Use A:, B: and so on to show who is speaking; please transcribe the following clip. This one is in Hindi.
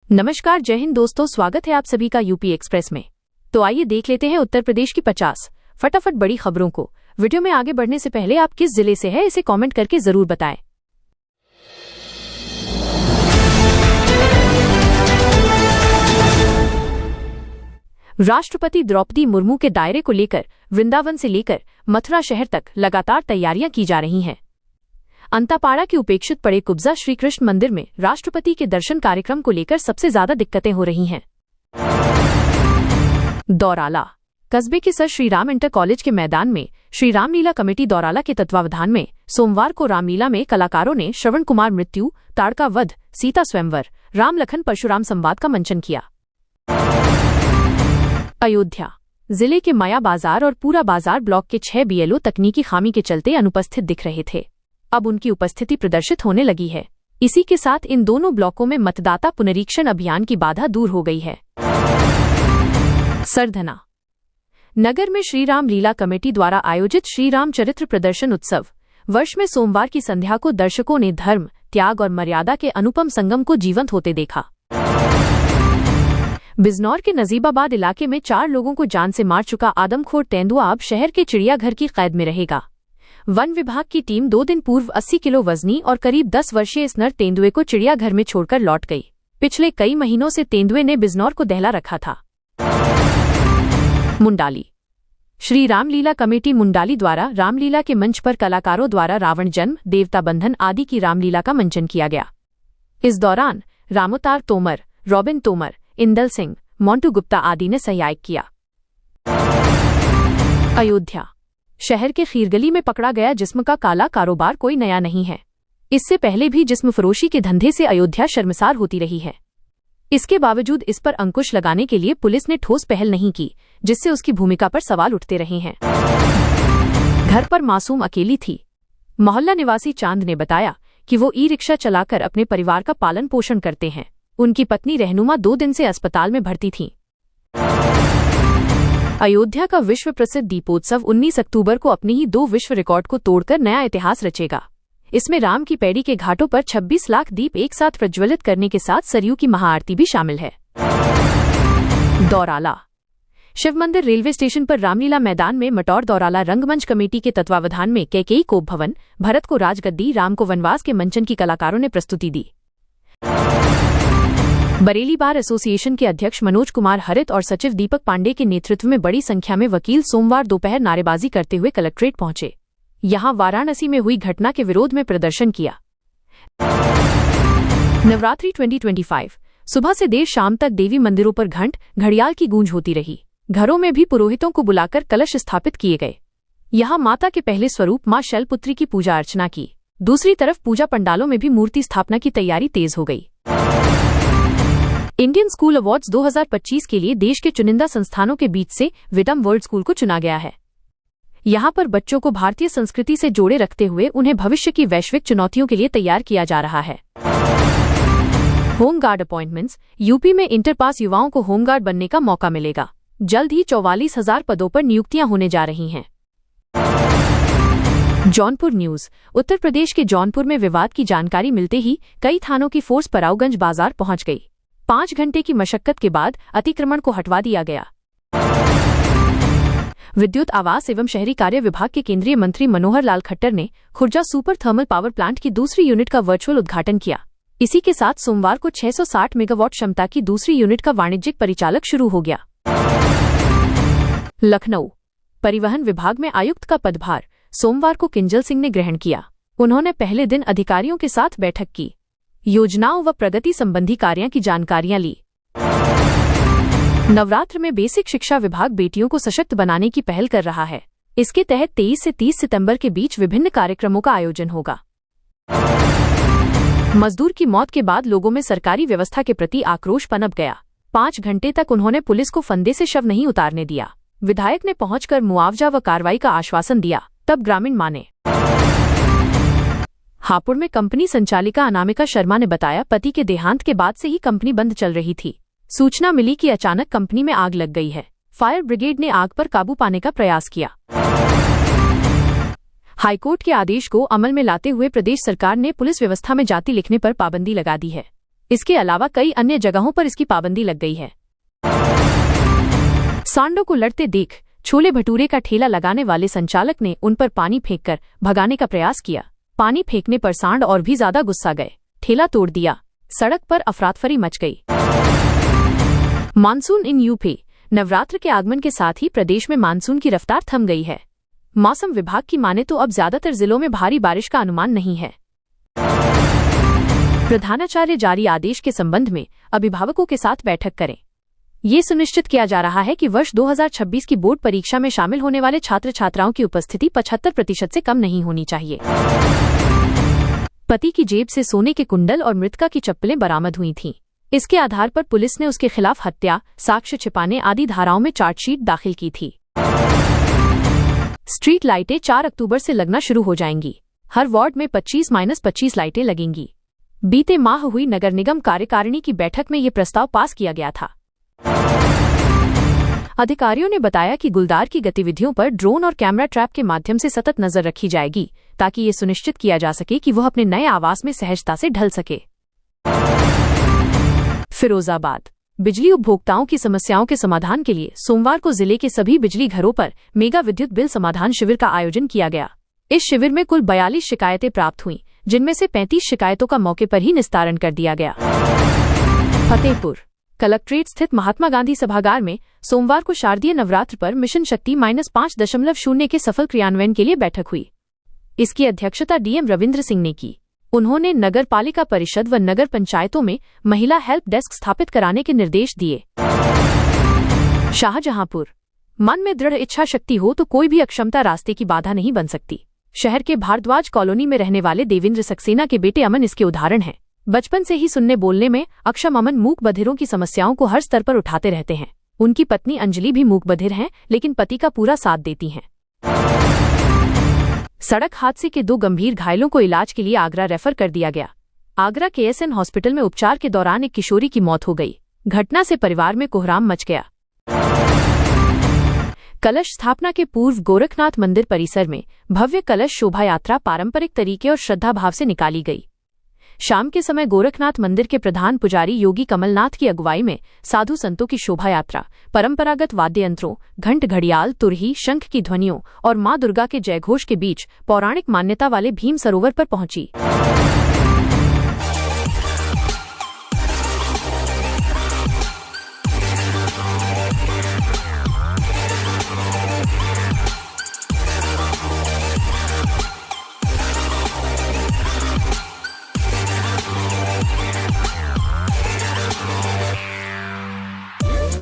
A: नमस्कार, जय हिंद दोस्तों। स्वागत है आप सभी का यूपी एक्सप्रेस में। तो आइए देख लेते हैं उत्तर प्रदेश की 50 फटाफट बड़ी खबरों को। वीडियो में आगे बढ़ने से पहले आप किस जिले से हैं इसे कमेंट करके जरूर बताएं। राष्ट्रपति द्रौपदी मुर्मू के दायरे को लेकर वृंदावन से लेकर मथुरा शहर तक लगातार तैयारियां की जा रही हैं। अंतापाड़ा के उपेक्षित पड़े कुब्जा श्री कृष्ण मंदिर में राष्ट्रपति के दर्शन कार्यक्रम को लेकर सबसे ज्यादा दिक्कतें हो रही हैं। दौराला कस्बे के sir Shri Ram inter college के मैदान में श्री रामलीला कमेटी दौराला के तत्वावधान में सोमवार को रामलीला में कलाकारों ने श्रवण कुमार मृत्यु, ताड़का वध, सीता स्वयंवर, राम लखन परशुराम संवाद का मंचन किया। अयोध्या जिले के माया बाजार और पूरा बाजार ब्लॉक के 6 बीएलओ तकनीकी खामी के चलते अनुपस्थित दिख रहे थे। अब उनकी उपस्थिति प्रदर्शित होने लगी है। इसी के साथ इन दोनों ब्लॉकों में मतदाता पुनरीक्षण अभियान की बाधा दूर हो गई है। सरधना नगर में श्री राम लीला कमेटी द्वारा आयोजित श्री राम चरित्र प्रदर्शन उत्सव वर्ष में सोमवार की संध्या को दर्शकों ने धर्म, त्याग और मर्यादा के अनुपम संगम को जीवंत होते देखा। बिजनौर के नजीबाबाद इलाके में 4 लोगों को जान से मार चुका आदमखोर तेंदुआ अब शहर के चिड़ियाघर की कैद में रहेगा। वन विभाग की टीम 2 दिन पूर्व 80 किलो वजनी और करीब 10 वर्षीय इस नर तेंदुए को चिड़ियाघर में छोड़कर लौट गई। पिछले कई महीनों से तेंदुए ने बिजनौर को दहला रखा था। मुंडाली श्री रामलीला कमेटी मुंडाली द्वारा रामलीला के मंच पर कलाकारों द्वारा रावण जन्म, देवता बंधन आदि की रामलीला का मंचन किया गया। इस दौरान रामोतार तोमर, रॉबिन तोमर, इंदल सिंह, मोंटू गुप्ता आदि ने सहयोग किया। अयोध्या शहर के खीरगली में पकड़ा गया जिस्म का काला कारोबार कोई नया नहीं है। इससे पहले भी जिस्म फरोशी के धंधे से अयोध्या शर्मसार होती रही है। इसके बावजूद इस पर अंकुश लगाने के लिए पुलिस ने ठोस पहल नहीं की, जिससे उसकी भूमिका पर सवाल उठते रहे हैं। घर पर मासूम अकेली थी। मोहल्ला निवासी चांद ने बताया कि वो ई-रिक्शा चलाकर अपने परिवार का पालन पोषण करते हैं। उनकी पत्नी रहनुमा 2 दिन से अस्पताल में भर्ती थी। अयोध्या का विश्व प्रसिद्ध दीपोत्सव 19 अक्टूबर को अपने ही 2 विश्व रिकॉर्ड को तोड़कर नया इतिहास रचेगा। इसमें राम की पैड़ी के घाटों पर 26 लाख दीप एक साथ प्रज्वलित करने के साथ सरयू की महाआरती भी शामिल है। दौराला शिव मंदिर रेलवे स्टेशन पर रामलीला मैदान में मटौर दौराला रंगमंच कमेटी के तत्वावधान में कैकेयी को भवन, भरत को राजगद्दी, राम को वनवास के मंचन की कलाकारों ने प्रस्तुति दी। बरेली बार एसोसिएशन के अध्यक्ष मनोज कुमार हरित और सचिव दीपक पांडे के नेतृत्व में बड़ी संख्या में वकील सोमवार दोपहर नारेबाजी करते हुए कलेक्ट्रेट पहुंचे। यहां वाराणसी में हुई घटना के विरोध में प्रदर्शन किया। नवरात्रि 2025 सुबह से देर शाम तक देवी मंदिरों पर घंट घड़ियाल की गूंज होती रही। घरों में भी पुरोहितों को बुलाकर कलश स्थापित किए गए। यहां माता के पहले स्वरूप मां शैलपुत्री की पूजा अर्चना की। दूसरी तरफ पूजा पंडालों में भी मूर्ति स्थापना की तैयारी तेज हो गई। इंडियन स्कूल अवार्ड्स 2025 के लिए देश के चुनिंदा संस्थानों के बीच से विडम वर्ल्ड स्कूल को चुना गया है। यहां पर बच्चों को भारतीय संस्कृति से जोड़े रखते हुए उन्हें भविष्य की वैश्विक चुनौतियों के लिए तैयार किया जा रहा है। होमगार्ड अपॉइंटमेंट्स यूपी में इंटर पास युवाओं को होमगार्ड बनने का मौका मिलेगा। जल्द ही 44,000 पदों पर नियुक्तियां होने जा रही हैं। जौनपुर न्यूज उत्तर प्रदेश के जौनपुर में विवाद की जानकारी मिलते ही कई थानों की फोर्स परावगंज बाजार पहुंच गई। 5 घंटे की मशक्कत के बाद अतिक्रमण को हटवा दिया गया। विद्युत आवास एवं शहरी कार्य विभाग के केंद्रीय मंत्री मनोहर लाल खट्टर ने Khurja super thermal power plant की दूसरी यूनिट का वर्चुअल उद्घाटन किया। इसी के साथ सोमवार को 660 मेगावाट क्षमता की दूसरी यूनिट का वाणिज्यिक परिचालक शुरू हो गया। लखनऊ परिवहन विभाग में आयुक्त का पदभार सोमवार को किंजल सिंह ने ग्रहण किया। उन्होंने पहले दिन अधिकारियों के साथ बैठक की, योजनाओं व प्रगति संबंधी कार्यों की जानकारियां ली। नवरात्र में बेसिक शिक्षा विभाग बेटियों को सशक्त बनाने की पहल कर रहा है। इसके तहत 23 से 30 सितंबर के बीच विभिन्न कार्यक्रमों का आयोजन होगा। मजदूर की मौत के बाद लोगों में सरकारी व्यवस्था के प्रति आक्रोश पनप गया। 5 घंटे तक उन्होंने पुलिस को फंदे से शव नहीं उतारने दिया। विधायक ने पहुंचकर मुआवजा व कार्रवाई का आश्वासन दिया, तब ग्रामीण माने। हापुड़ में कंपनी संचालिका अनामिका शर्मा ने बताया, पति के देहांत के बाद से ही कंपनी बंद चल रही थी। सूचना मिली कि अचानक कंपनी में आग लग गई है। फायर ब्रिगेड ने आग पर काबू पाने का प्रयास किया। हाईकोर्ट के आदेश को अमल में लाते हुए प्रदेश सरकार ने पुलिस व्यवस्था में जाति लिखने पर पाबंदी लगा दी है। इसके अलावा कई अन्य जगहों पर इसकी पाबंदी लग गई है। सांडों को लड़ते देख छोले भटूरे का ठेला लगाने वाले संचालक ने उन पर पानी फेंककर भगाने का प्रयास किया। पानी फेंकने पर सांड और भी ज्यादा गुस्सा गए, ठेला तोड़ दिया। सड़क पर अफरातफरी मच गई। Monsoon in UP. नवरात्र के आगमन के साथ ही प्रदेश में मानसून की रफ्तार थम गई है। मौसम विभाग की माने तो अब ज्यादातर जिलों में भारी बारिश का अनुमान नहीं है। प्रधानाचार्य जारी आदेश के संबंध में अभिभावकों के साथ बैठक करें। ये सुनिश्चित किया जा रहा है कि वर्ष 2026 की बोर्ड परीक्षा में शामिल होने वाले छात्र छात्राओं की उपस्थिति 75% से कम नहीं होनी चाहिए। पति की जेब से सोने के कुंडल और मृतका की चप्पलें बरामद हुई थीं। इसके आधार पर पुलिस ने उसके खिलाफ हत्या, साक्ष्य छिपाने आदि धाराओं में चार्जशीट दाखिल की थी। स्ट्रीट लाइटें 4 अक्टूबर से लगना शुरू हो जाएंगी। हर वार्ड में 25-25 लाइटें लगेंगी। बीते माह हुई नगर निगम कार्यकारिणी की बैठक में यह प्रस्ताव पास किया गया था। अधिकारियों ने बताया कि गुलदार की गतिविधियों पर ड्रोन और कैमरा ट्रैप के माध्यम से सतत नजर रखी जाएगी, ताकि ये सुनिश्चित किया जा सके कि वह अपने नए आवास में सहजता से ढल सके। फिरोजाबाद। बिजली उपभोक्ताओं की समस्याओं के समाधान के लिए सोमवार को जिले के सभी बिजली घरों पर मेगा विद्युत बिल समाधान शिविर का आयोजन किया गया। इस शिविर में कुल 42 शिकायतें प्राप्त हुईं, जिनमें से 35 शिकायतों का मौके पर ही निस्तारण कर दिया गया। फतेहपुर। कलेक्ट्रेट स्थित महात्मा गांधी सभागार में सोमवार को शारदीय नवरात्र पर मिशन शक्ति -5.0 के सफल क्रियान्वयन के लिए बैठक हुई। इसकी अध्यक्षता डीएम रविंद्र सिंह ने की। उन्होंने नगर पालिका परिषद व नगर पंचायतों में महिला हेल्प डेस्क स्थापित कराने के निर्देश दिए। शाहजहांपुर। मन में दृढ़ इच्छा शक्ति हो तो कोई भी अक्षमता रास्ते की बाधा नहीं बन सकती। शहर के भारद्वाज कॉलोनी में रहने वाले देवेंद्र सक्सेना के बेटे अमन इसके उदाहरण हैं। बचपन से ही सुनने बोलने में अक्षम अमन मूक बधिरों की समस्याओं को हर स्तर पर उठाते रहते हैं। उनकी पत्नी अंजलि भी मूक बधिर हैं, लेकिन पति का पूरा साथ देती हैं। सड़क हादसे के 2 गंभीर घायलों को इलाज के लिए आगरा रेफर कर दिया गया। आगरा केएसएन हॉस्पिटल में उपचार के दौरान एक किशोरी की मौत हो गई। घटना से परिवार में कोहराम मच गया। कलश स्थापना के पूर्व गोरखनाथ मंदिर परिसर में भव्य कलश शोभा यात्रा पारंपरिक तरीके और श्रद्धा भाव से निकाली गई। शाम के समय गोरखनाथ मंदिर के प्रधान पुजारी योगी कमलनाथ की अगुवाई में साधु संतों की शोभा यात्रा परंपरागत वाद्य यंत्रों, घंट घड़ियाल, तुरही, शंख की ध्वनियों और मां दुर्गा के जयघोष के बीच पौराणिक मान्यता वाले भीम सरोवर पर पहुंची।